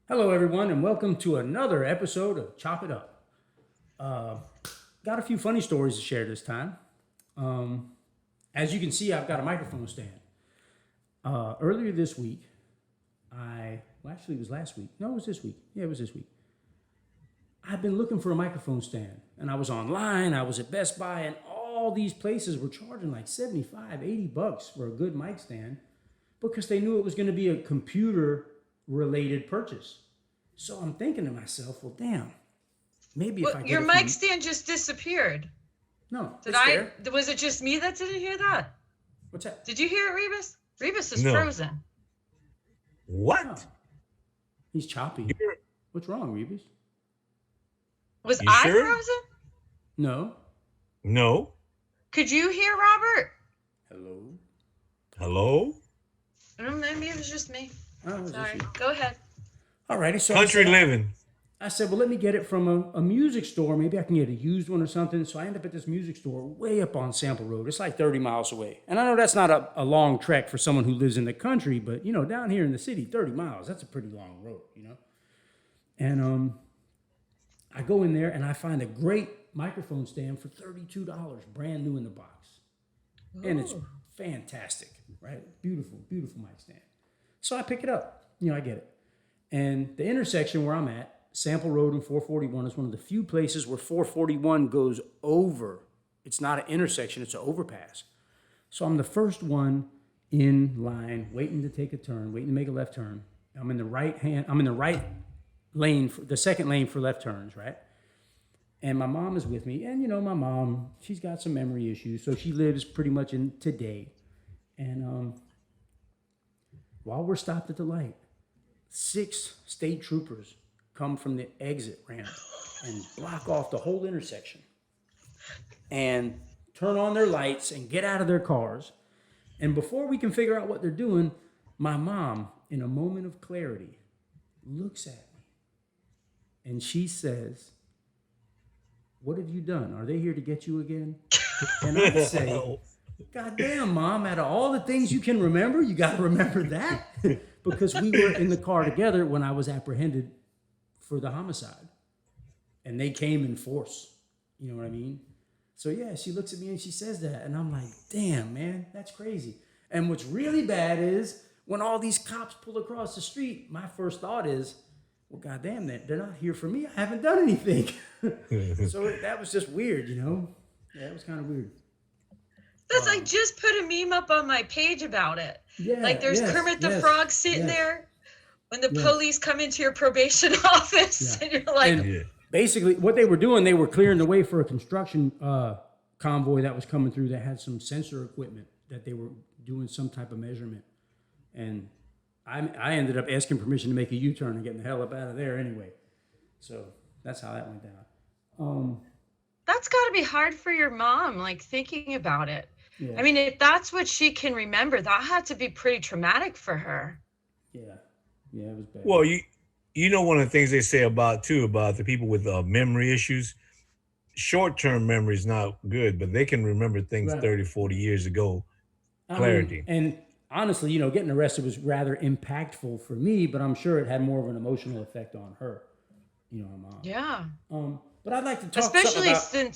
Hello, everyone, and welcome to another episode of Chop It Up. Uh, got a few funny stories to share this time. Um, as you can see, I've got a microphone stand. Earlier this week, actually, it was last week. No, it was this week. Yeah, it was this week. I've been looking for a microphone stand, and I was online, I was at Best Buy, and all these places were charging like 75, $80 for a good mic stand because they knew it was going to be a computer related purchase. So I'm thinking to myself, well, damn, maybe if I Well, get your it mic from. stand just disappeared. No, Did it's I? there. Was it just me that didn't hear that? What's that? Did you hear it, Rebus? Rebus is No. frozen. Oh, What? he's choppy. What's wrong, Rebus? Was You I sure? frozen? No. No. Could you hear Robert? Hello. Hello? Maybe it was just me. Oh, it was just Sorry. you. Go ahead. Alrighty. So Country living. I said, well, let me get it from a music store. Maybe I can get a used one or something. So I end up at this music store way up on Sample Road. It's like 30 miles away. And I know that's not a long trek for someone who lives in the country, but down here in the city, 30 miles, that's a pretty long road. And I go in there and I find a great microphone stand for $32, brand new in the box. And it's fantastic, right? Beautiful, beautiful mic stand. So I pick it up. I get it. And the intersection where I'm at, Sample Road and 441, is one of the few places where 441 goes over. It's not an intersection, it's an overpass. So I'm the first one in line, waiting to take a turn, waiting to make a left turn. I'm in the right lane, the second lane for left turns, right? And my mom is with me. And my mom, she's got some memory issues, so she lives pretty much in today. And while we're stopped at the light, 6 state troopers come from the exit ramp and block off the whole intersection and turn on their lights and get out of their cars. And before we can figure out what they're doing, my mom, in a moment of clarity, looks at me and she says, "What have you done? Are they here to get you again?" And I say, "God damn, Mom, out of all the things you can remember, you got to remember that." Because we were in the car together when I was apprehended for the homicide. And they came in force. You know what I mean? So yeah, she looks at me and she says that. And I'm like, damn, man, that's crazy. And what's really bad is when all these cops pull across the street, my first thought is, well, goddamn, they're not here for me. I haven't done anything. So that was just weird, Yeah, it was kind of weird. I just put a meme up on my page about it. Yeah, Like there's yes, Kermit the yes, Frog sitting yes. there when the Yes. police come into your probation office, Yeah. and you're like, And- Yeah. Basically, what they were doing, they were clearing the way for a construction convoy that was coming through that had some sensor equipment that they were doing some type of measurement. And I ended up asking permission to make a U-turn and getting the hell up out of there anyway. So that's how that went down. that's got to be hard for your mom, like thinking about it. Yeah, I mean, if that's what she can remember, that had to be pretty traumatic for her. yeah, it was bad. Well, you know one of the things they say about the people with memory issues, short-term memory is not good, but they can remember things Right. 30, 40 years ago. I Clarity. mean, and honestly, getting arrested was rather impactful for me, but I'm sure it had more of an emotional effect on her, my mom. Yeah. But I'd like to talk Especially something about,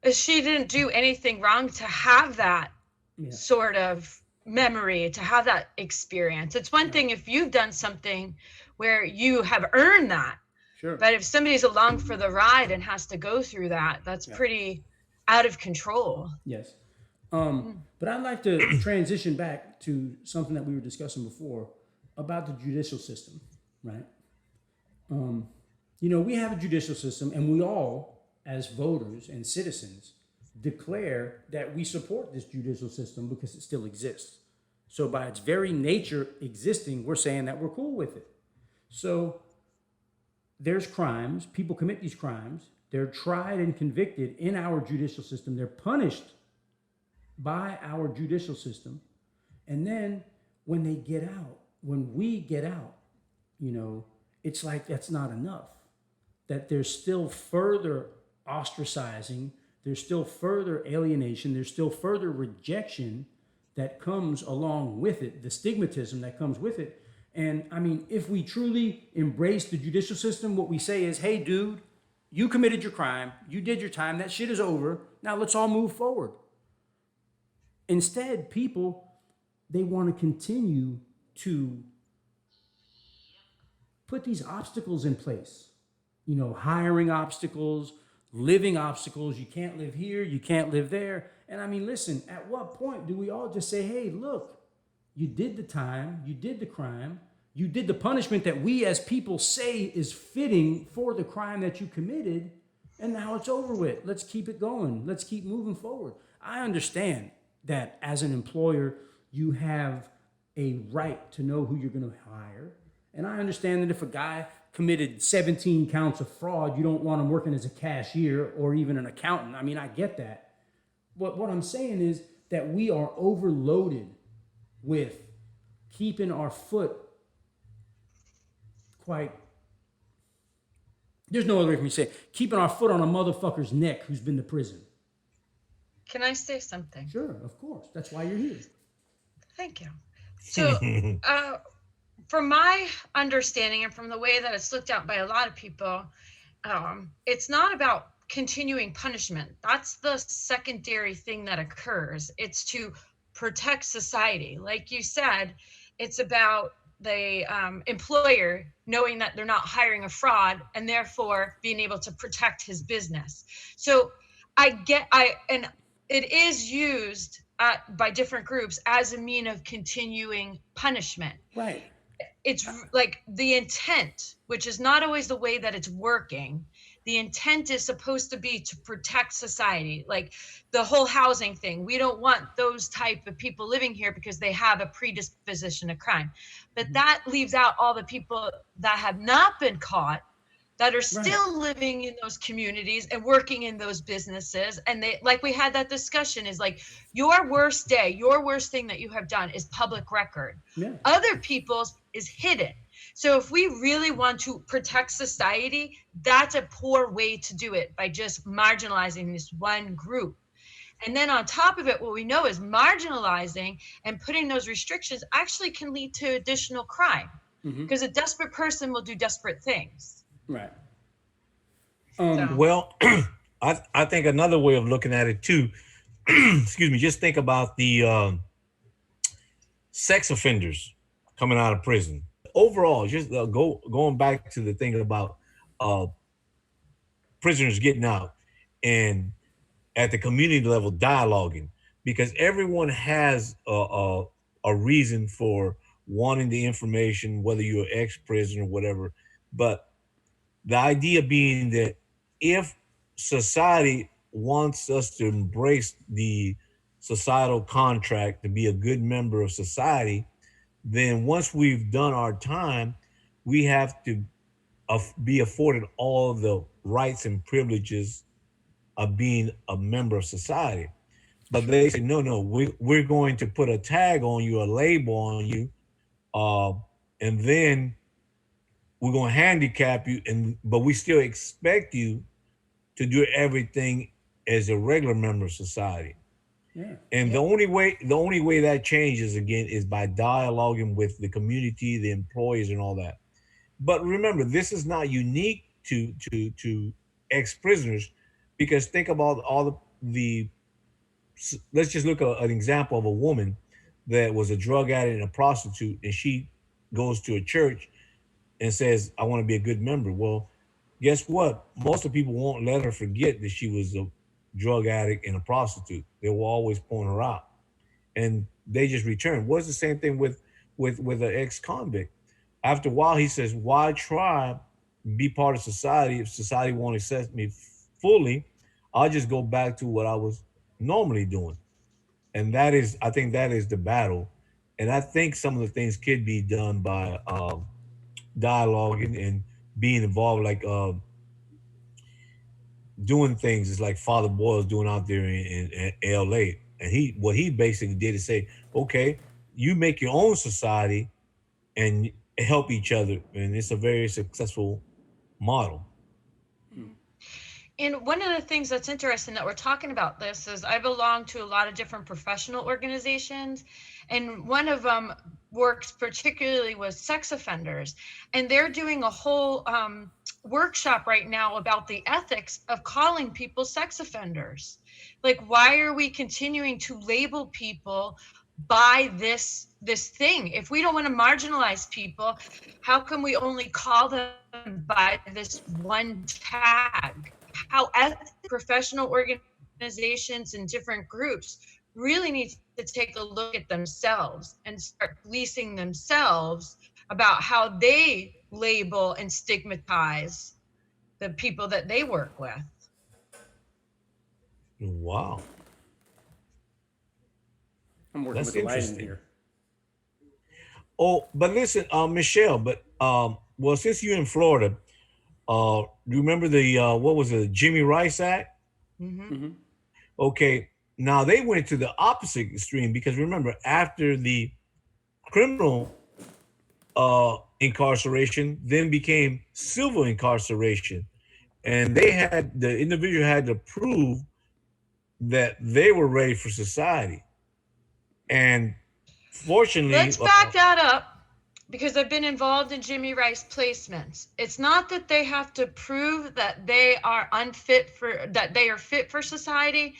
since she didn't do anything wrong to have that Yeah. sort of memory, to have that experience. It's one thing if you've done something where you have earned that, Sure. but if somebody's along for the ride and has to go through that, that's pretty out of control. Yes. But I'd like to transition back to something that we were discussing before about the judicial system, right? We have a judicial system, and we all, as voters and citizens, declare that we support this judicial system because it still exists. So by its very nature existing, we're saying that we're cool with it. So there's crimes, people commit these crimes, they're tried and convicted in our judicial system, they're punished by our judicial system. And then when they get out, when we get out, it's like that's not enough. That there's still further ostracizing, there's still further alienation, there's still further rejection that comes along with it, the stigmatism that comes with it. And I mean, if we truly embrace the judicial system, what we say is, hey, dude, you committed your crime, you did your time, that shit is over. Now let's all move forward. Instead, people, they want to continue to put these obstacles in place. You know, hiring obstacles, living obstacles. You can't live here, you can't live there. And I mean, listen, at what point do we all just say, hey, look, you did the time, you did the crime, you did the punishment that we as people say is fitting for the crime that you committed, and now it's over with. Let's keep it going. Let's keep moving forward. I understand that as an employer, you have a right to know who you're going to hire. And I understand that if a guy committed 17 counts of fraud, you don't want him working as a cashier or even an accountant. I mean, I get that. But what I'm saying is that we are overloaded with keeping our foot quite, there's no other way for me to say it, keeping our foot on a motherfucker's neck who's been to prison. Can I say something? Sure, of course. That's why you're here. Thank you. So, from my understanding and from the way that it's looked at by a lot of people, it's not about continuing punishment. That's the secondary thing that occurs. It's to protect society. Like you said, it's about the employer knowing that they're not hiring a fraud and therefore being able to protect his business. So and it is used by different groups as a mean of continuing punishment. Right. It's like the intent, which is not always the way that it's working. The intent is supposed to be to protect society, like the whole housing thing. We don't want those type of people living here because they have a predisposition to crime. But that leaves out all the people that have not been caught, that are still living in those communities and working in those businesses. And they, like we had that discussion, is like your worst day, your worst thing that you have done is public record. Yeah. Other people's is hidden. So if we really want to protect society, that's a poor way to do it, by just marginalizing this one group. And then on top of it, what we know is marginalizing and putting those restrictions actually can lead to additional crime, because a desperate person will do desperate things. Right. Well, I think another way of looking at it too, excuse me, just think about the sex offenders coming out of prison. Overall, just going back to the thing about prisoners getting out and at the community level dialoguing, because everyone has a reason for wanting the information, whether you're ex-prisoner or whatever. But the idea being that if society wants us to embrace the societal contract to be a good member of society, then once we've done our time, we have to be afforded all the rights and privileges of being a member of society. But they say, no, we're going to put a tag on you, a label on you, and then we're going to handicap you, but we still expect you to do everything as a regular member of society. Yeah. And the only way that changes again is by dialoguing with the community, the employees, and all that. But remember, this is not unique to ex-prisoners, because think about all the let's just look at an example of a woman that was a drug addict and a prostitute, and she goes to a church and says, I want to be a good member. Well, guess what? Most of the people won't let her forget that she was a drug addict and a prostitute. They will always point her out, and they just return. What's the same thing with an ex-convict? After a while, he says, why try be part of society if society won't accept me fully? I'll just go back to what I was normally doing. And I think that is the battle. And I think some of the things could be done by dialoguing and being involved, like doing things is like Father Boyle's doing out there in LA. And what he basically did is say, okay, you make your own society and help each other. And it's a very successful model. And one of the things that's interesting that we're talking about this is I belong to a lot of different professional organizations, and one of them works particularly with sex offenders, and they're doing a whole workshop right now about the ethics of calling people sex offenders. Like, why are we continuing to label people by this thing? If we don't want to marginalize people, how can we only call them by this one tag? How professional organizations and different groups really need to take a look at themselves and start policing themselves about how they label and stigmatize the people that they work with. Wow, I'm working with that's the lighting interesting. here. Oh, but listen, Michelle, but well, since you're in Florida, do you remember the what was it, Jimmy Rice Act? Mm-hmm. Hmm. Okay, now they went to the opposite extreme because remember, after the criminal incarceration, then became civil incarceration, and they had the individual had to prove that they were ready for society, and fortunately, Let's back that up because I've been involved in Jimmy Rice placements. It's not that they have to prove that they are that they are fit for society.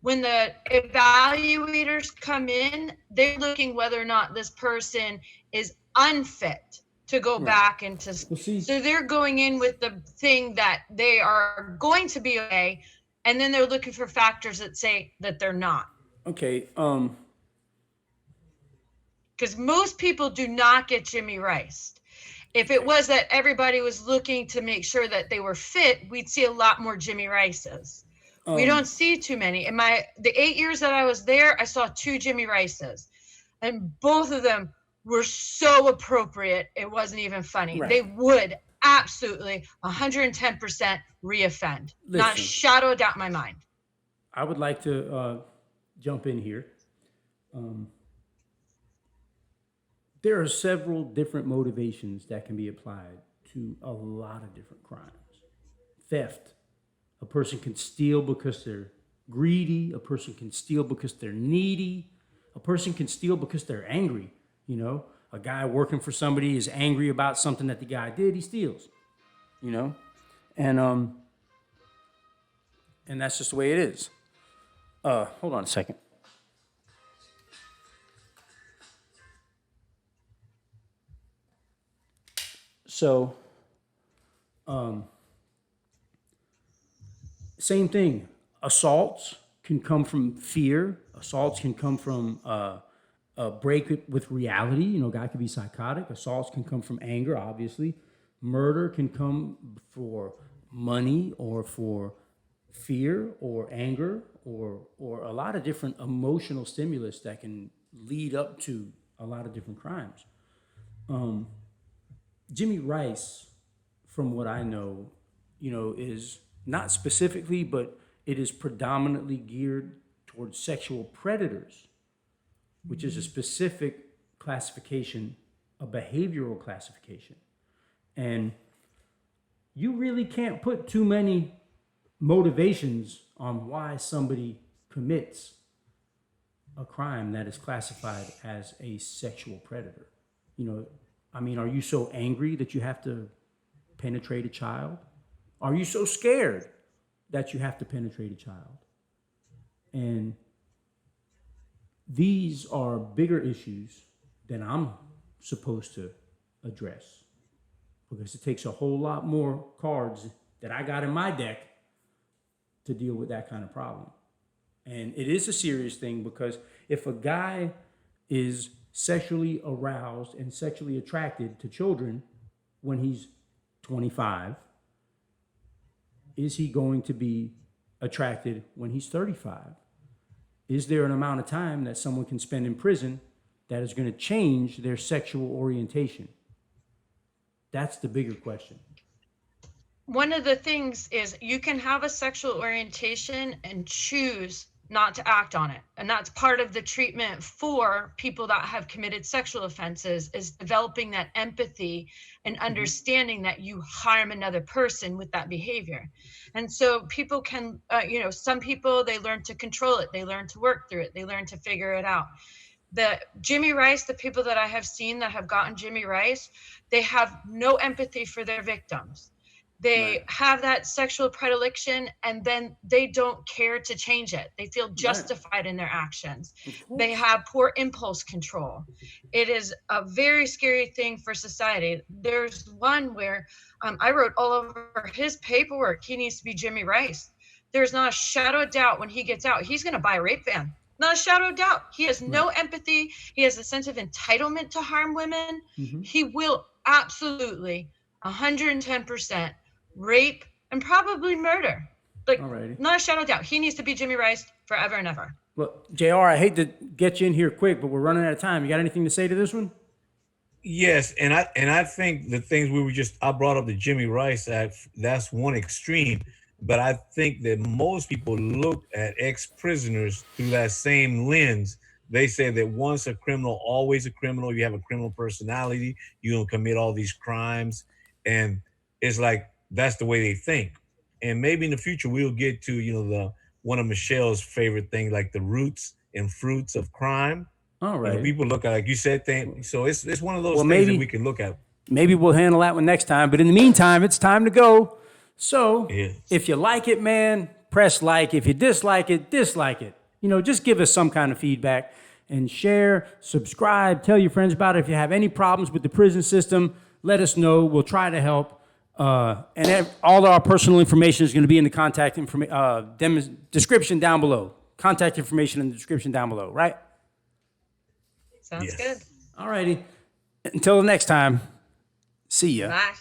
When the evaluators come in, they're looking whether or not this person is unfit to go Right. back into. Well, see, So they're going in with the thing that they are going to be okay, and then they're looking for factors that say that they're not. okay. Because most people do not get Jimmy Rice. If it was that everybody was looking to make sure that they were fit, we'd see a lot more Jimmy Rices. We don't Um, see too many. In the 8 years that I was there, I saw 2 Jimmy Rices, and both of them were so appropriate. It wasn't even funny. They right. would absolutely 110% reoffend. Not a Listen, shadow of doubt in my mind. I would like to jump in here. Um, there are several different motivations that can be applied to a lot of different crimes. Theft. A person can steal because they're greedy. A person can steal because they're needy. A person can steal because they're angry. You know, a guy working for somebody is angry about something that the guy did. He steals. You know, and um, and that's just the way it is. Hold on a second. So, same thing. Assaults can come from fear. Assaults can come from a break with reality. You know, a guy could be psychotic. Assaults can come from anger, obviously. Murder can come for money or for fear or anger or a lot of different emotional stimulus that can lead up to a lot of different crimes. Jimmy Rice, from what I know, is not specifically, but it is predominantly geared towards sexual predators, which is a specific classification, a behavioral classification. And you really can't put too many motivations on why somebody commits a crime that is classified as a sexual predator. You know, I mean, are you so angry that you have to penetrate a child? Are you so scared that you have to penetrate a child? And these are bigger issues than I'm supposed to address because it takes a whole lot more cards that I got in my deck to deal with that kind of problem. And it is a serious thing because if a guy is sexually aroused and sexually attracted to children when he's 25, is he going to be attracted when he's 35? Is there an amount of time that someone can spend in prison that is going to change their sexual orientation? That's the bigger question. One of the things is you can have a sexual orientation and choose not to act on it. And that's part of the treatment for people that have committed sexual offenses, is developing that empathy and understanding that you harm another person with that behavior. And so people can, some people, they learn to control it. They learn to work through it. They learn to figure it out. The Jimmy Rice, the people that I have seen that have gotten Jimmy Rice, they have no empathy for their victims. They have that sexual predilection, and then they don't care to change it. They feel justified in their actions. They have poor impulse control. It is a very scary thing for society. There's one where I wrote all over his paperwork, he needs to be Jimmy Rice. There's not a shadow of doubt when he gets out, he's going to buy a rape van. Not a shadow of doubt. He has no empathy. He has a sense of entitlement to harm women. He will absolutely 110% rape and probably murder. Like, not a shadow of doubt. He needs to be Jimmy Rice forever and ever. Well, JR, I hate to get you in here quick, but we're running out of time. You got anything to say to this one? Yes, and I think the things I brought up the Jimmy Rice Act, that's one extreme, but I think that most people look at ex-prisoners through that same lens. They say that once a criminal, always a criminal. You have a criminal personality. You don't commit all these crimes, and it's like that's the way they think. And maybe in the future we'll get to the one of Michelle's favorite things, like the roots and fruits of crime. All right. People look at, like you said, so it's one of those things that we can look at. Maybe we'll handle that one next time. But in the meantime, it's time to go. So if you like it, man, press like. If you dislike it, dislike it. Just give us some kind of feedback and share, subscribe, tell your friends about it. If you have any problems with the prison system, let us know. We'll try to help. And all our personal information is going to be in the contact description down below. Contact information in the description down below, right? Sounds good. All righty. Until the next time, see ya. Bye.